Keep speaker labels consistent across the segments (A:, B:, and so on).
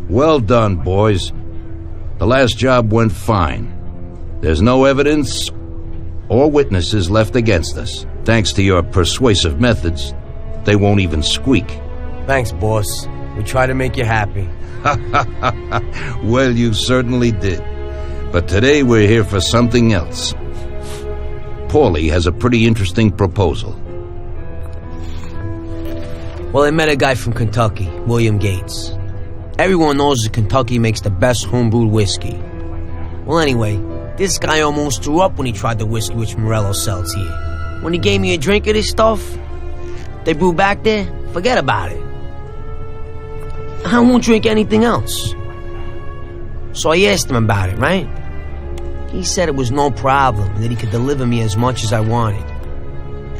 A: Well done, boys. The last job went fine. There's no evidence or witnesses left against us. Thanks to your persuasive methods, they won't even squeak.
B: Thanks, boss. We try to make you happy.
A: Well, you certainly did. But today we're here for something else. Paulie has a pretty interesting proposal.
B: Well, I met a guy from Kentucky, William Gates. Everyone knows that Kentucky makes the best homebrewed whiskey. Well, anyway, this guy almost threw up when he tried the whiskey which Morello sells here. When he gave me a drink of this stuff they brew back there, forget about it. I won't drink anything else. So I asked him about it, right? He said it was no problem and that he could deliver me as much as I wanted.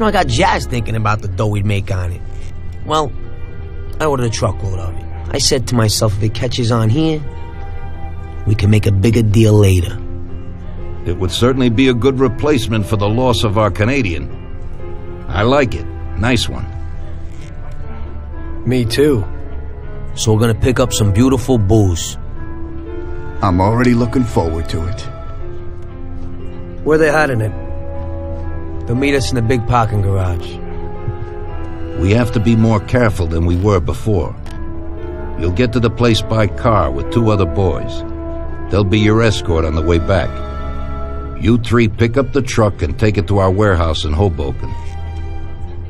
B: I got jazzed thinking about the dough we'd make on it. Well, I ordered a truckload of it. I said to myself, if it catches on here, we can make a bigger deal later.
A: It would certainly be a good replacement for the loss of our Canadian. I like it. Nice one.
C: Me too.
B: So we're gonna pick up some beautiful booze.
D: I'm already looking forward to it.
C: Where they hiding it?
B: They'll meet us in the big parking garage.
A: We have to be more careful than we were before. You'll get to the place by car with 2 other boys. They'll be your escort on the way back. You 3 pick up the truck and take it to our warehouse in Hoboken.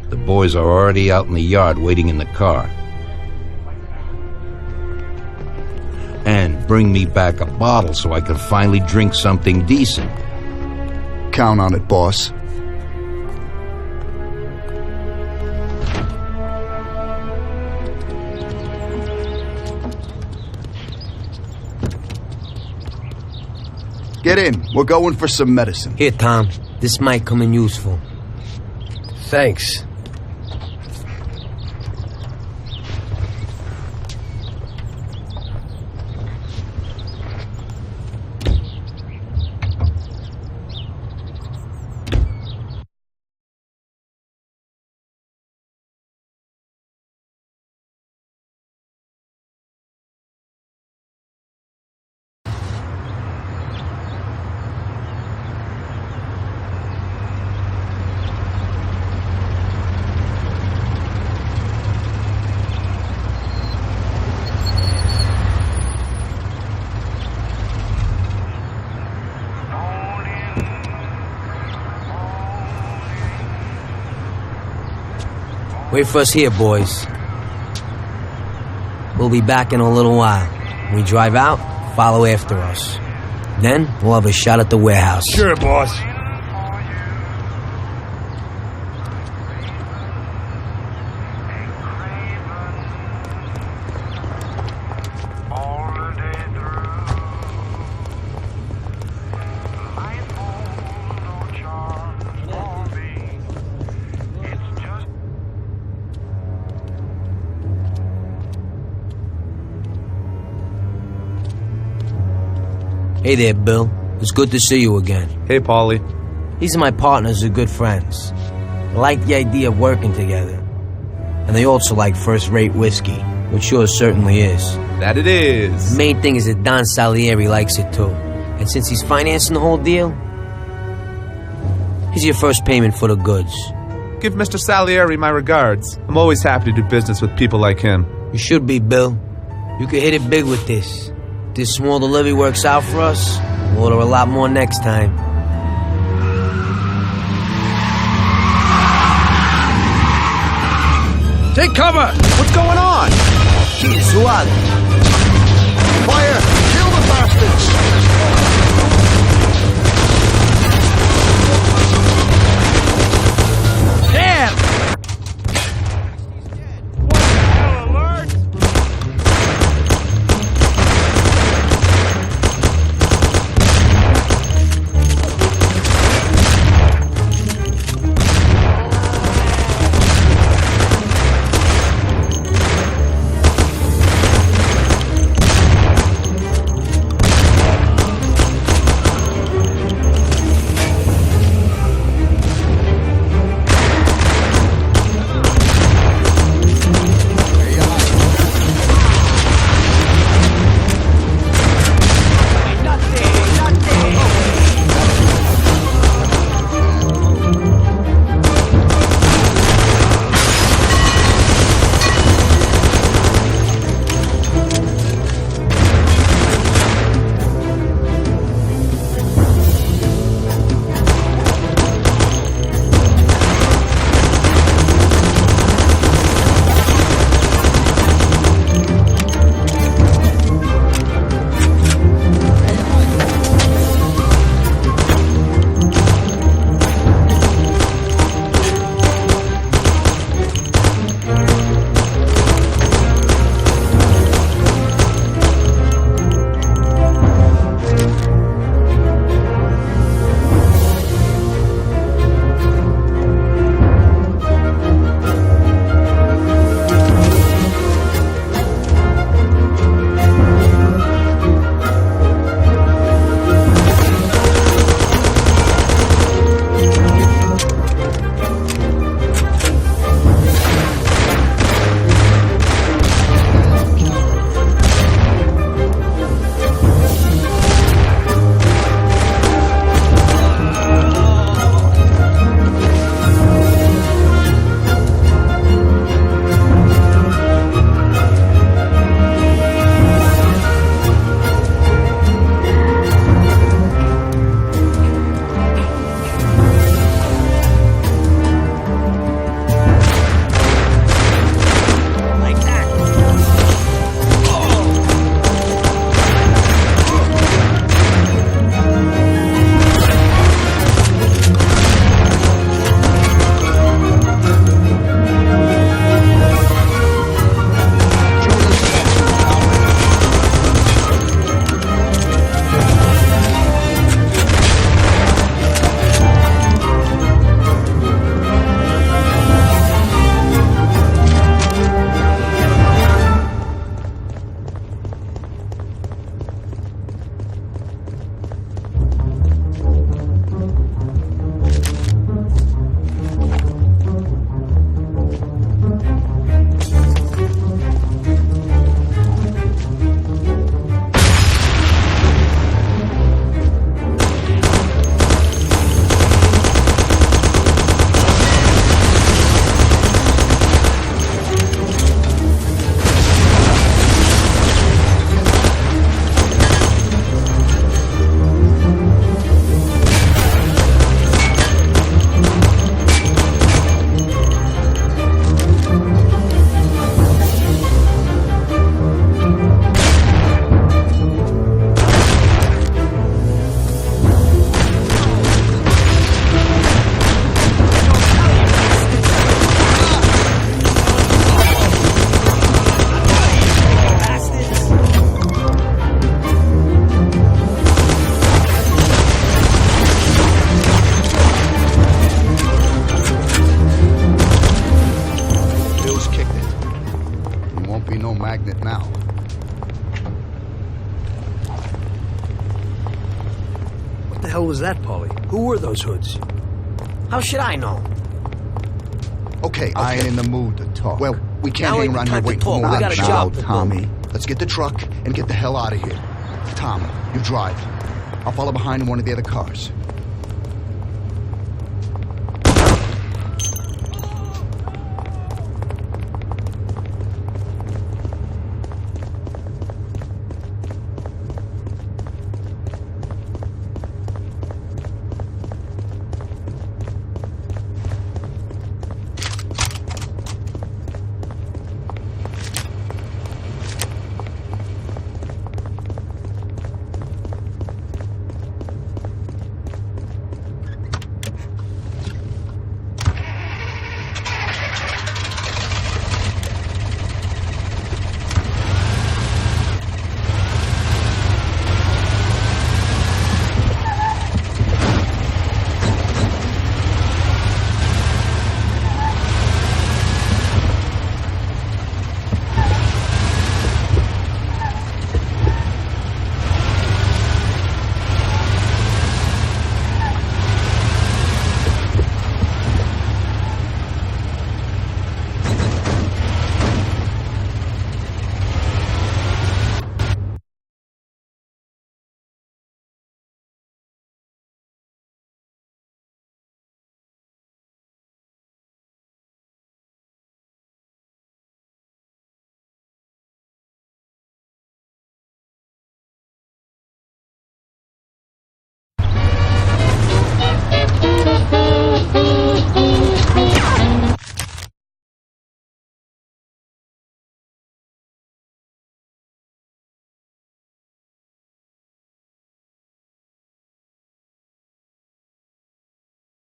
A: The boys are already out in the yard waiting in the car. And bring me back a bottle so I can finally drink something decent.
D: Count on it, boss. Get in. We're going for some medicine.
B: Here, Tom. This might come in useful.
C: Thanks.
B: Wait for us here, boys. We'll be back in a little while. When we drive out, follow after us. Then we'll have a shot at the warehouse.
C: Sure, boss.
B: Hey there, Bill. It's good to see you again.
E: Hey, Paulie.
B: These are my partners who are good friends. They like the idea of working together. And they also like first-rate whiskey, which yours certainly is.
E: That it is.
B: The main thing is that Don Salieri likes it too. And since he's financing the whole deal, here's your first payment for the goods.
E: Give Mr. Salieri my regards. I'm always happy to do business with people like him.
B: You should be, Bill. You could hit it big with this. If this small delivery works out for us, we'll order a lot more next time.
C: Take cover!
D: What's going on?
B: Jesus, who are they?
D: Fire! Kill the bastards!
C: Damn! Who were those hoods?
B: How should I know?
D: Okay,
F: I ain't in the mood to talk.
D: Well, we can't
B: Now
D: hang
B: ain't the
D: around here
B: time to
D: waiting for
B: talk.
D: more
B: We got a
D: action.
B: job to do.
F: Tommy.
D: Let's get the truck and get the hell out of here. Tom, you drive. I'll follow behind in one of the other cars.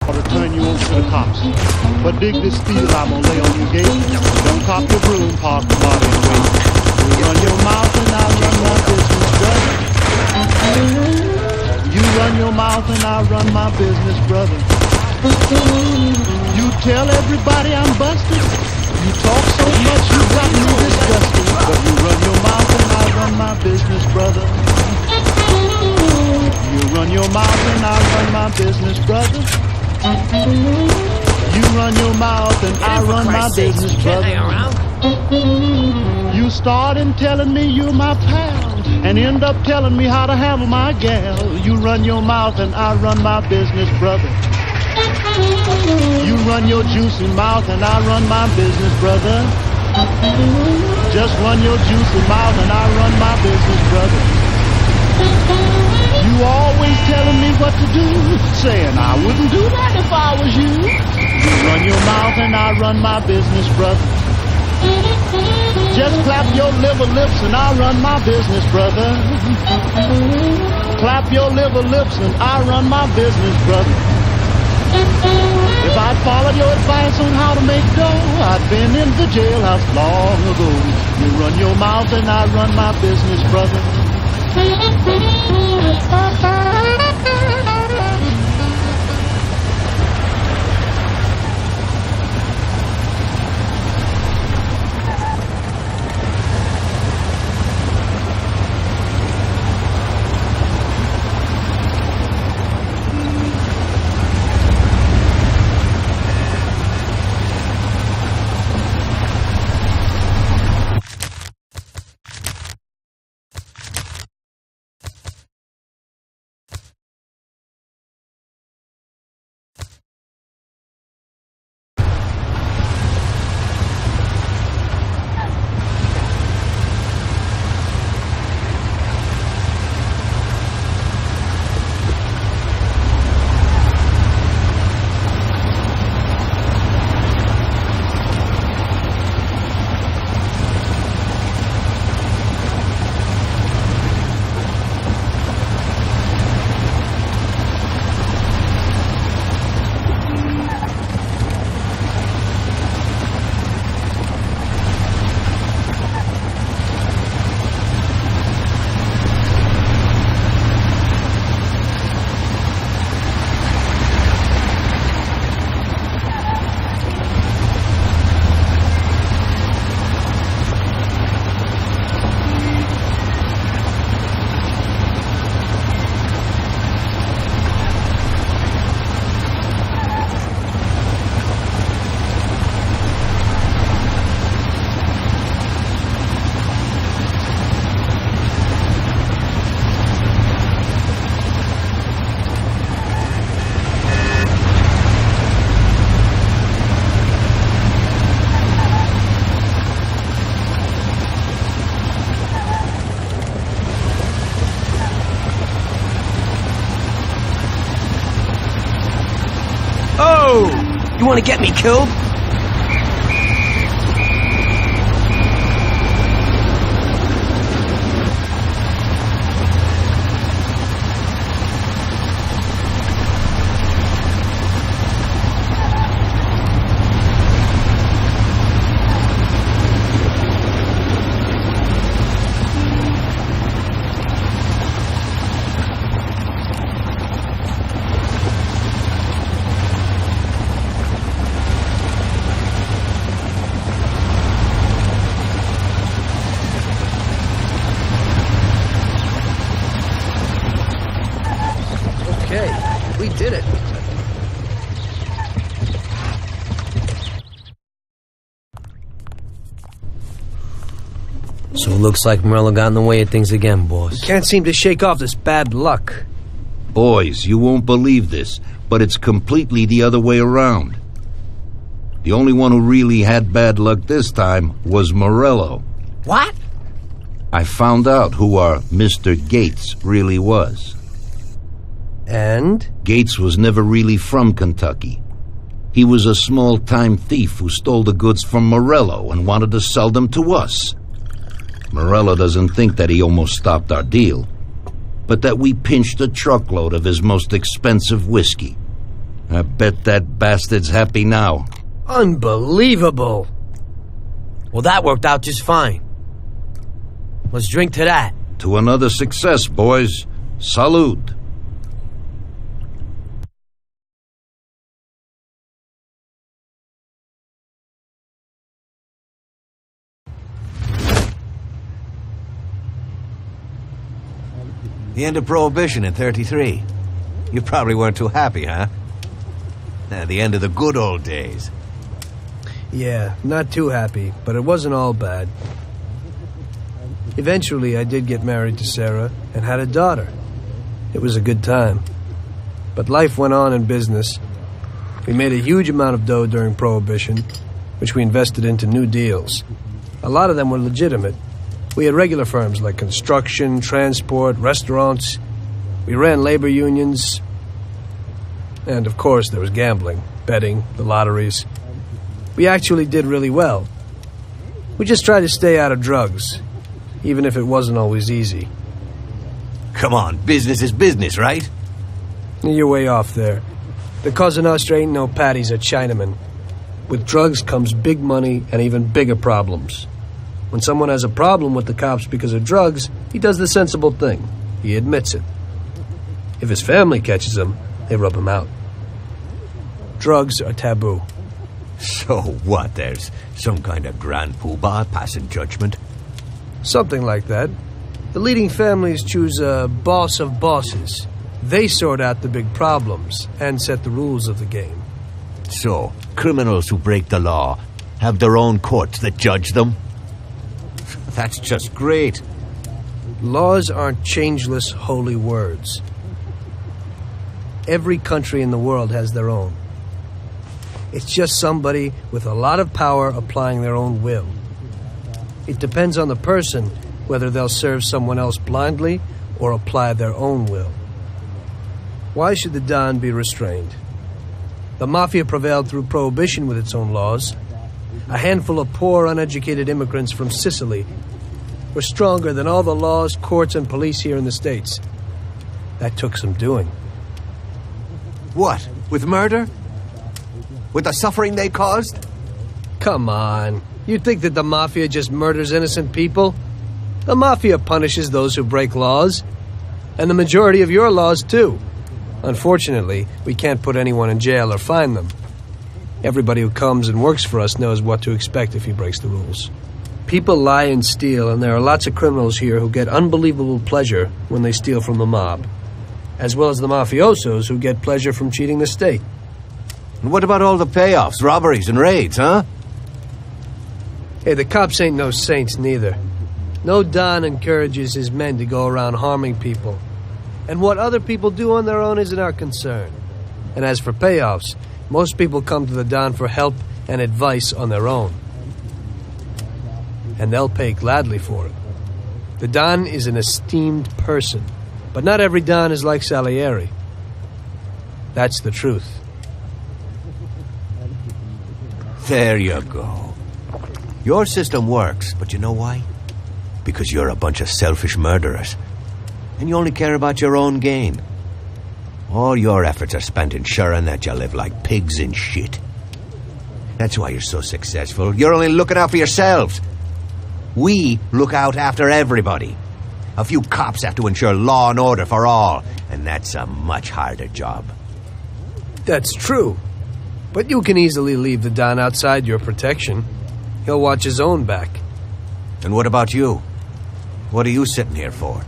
G: I'll return you over to the cops. But dig this steel I'm gonna lay on your gate. Don't cop your broom, park the body and wait. You run your mouth and I run my business, brother. You run your mouth and I run my business, brother. You tell everybody I'm busted. You talk so much you got me disgusted. But you run your mouth and I run my business, brother. You run your mouth and I run my business, brother. You run your mouth and I run my business, brother. You start in telling me you're my pal and end up telling me how to handle my gal. You run your mouth and I run my business, brother. You run your juicy mouth and I run my business, brother. Just run your juicy mouth and I run my business, brother. You always telling me what to do, saying I wouldn't do that if I was you. You run your mouth and I run my business, brother. Just clap your liver lips and I run my business, brother. Clap your liver lips and I run my business, brother. If I'd followed your advice on how to make dough, I'd been in the jailhouse long ago. You run your mouth and I run my business, brother.
C: Oh!
B: You want to get me killed?
C: Okay, we did it.
B: So it looks like Morello got in the way of things again, boss.
C: Can't seem to shake off this bad luck.
A: Boys, you won't believe this, but it's completely the other way around. The only one who really had bad luck this time was Morello.
B: What?
A: I found out who our Mr. Gates really was.
C: And?
A: Gates was never really from Kentucky. He was a small-time thief who stole the goods from Morello and wanted to sell them to us. Morello doesn't think that he almost stopped our deal, but that we pinched a truckload of his most expensive whiskey. I bet that bastard's happy now.
C: Unbelievable!
B: Well, that worked out just fine. Let's drink to that.
A: To another success, boys. Salute.
F: The end of Prohibition in 33. You probably weren't too happy, huh? The end of the good old days.
C: Yeah, not too happy, but it wasn't all bad. Eventually, I did get married to Sarah and had a daughter. It was a good time. But life went on in business. We made a huge amount of dough during Prohibition, which we invested into new deals. A lot of them were legitimate. We had regular firms like construction, transport, restaurants. We ran labor unions. And of course, there was gambling, betting, the lotteries. We actually did really well. We just tried to stay out of drugs, even if it wasn't always easy.
F: Come on, business is business, right?
C: You're way off there. The Cosa Nostra ain't no patties or Chinamen. With drugs comes big money and even bigger problems. When someone has a problem with the cops because of drugs, he does the sensible thing. He admits it. If his family catches him, they rub him out. Drugs are taboo.
F: So what, there's some kind of grand poobah passing judgment?
C: Something like that. The leading families choose a boss of bosses. They sort out the big problems and set the rules of the game.
F: So, criminals who break the law have their own courts that judge them? That's just great.
C: Laws aren't changeless holy words. Every country in the world has their own. It's just somebody with a lot of power applying their own will. It depends on the person whether they'll serve someone else blindly or apply their own will. Why should the Don be restrained? The Mafia prevailed through Prohibition with its own laws. A handful of poor, uneducated immigrants from Sicily were stronger than all the laws, courts, and police here in the States. That took some doing.
F: What? With murder? With the suffering they caused?
C: Come on. You think that the Mafia just murders innocent people? The Mafia punishes those who break laws. And the majority of your laws, too. Unfortunately, we can't put anyone in jail or fine them. Everybody who comes and works for us knows what to expect if he breaks the rules. People lie and steal, and there are lots of criminals here who get unbelievable pleasure when they steal from the mob, as well as the mafiosos who get pleasure from cheating the state.
F: And what about all the payoffs, robberies, and raids, huh?
C: Hey, the cops ain't no saints neither. No Don encourages his men to go around harming people. And what other people do on their own isn't our concern. And as for payoffs, most people come to the Don for help and advice on their own. And they'll pay gladly for it. The Don is an esteemed person, but not every Don is like Salieri. That's the truth.
F: There you go. Your system works, but you know why? Because you're a bunch of selfish murderers. And you only care about your own gain. All your efforts are spent ensuring that you live like pigs in shit. That's why you're so successful. You're only looking out for yourselves. We look out after everybody. A few cops have to ensure law and order for all, and that's a much harder job.
C: That's true. But you can easily leave the Don outside your protection. He'll watch his own back.
F: And what about you? What are you sitting here for?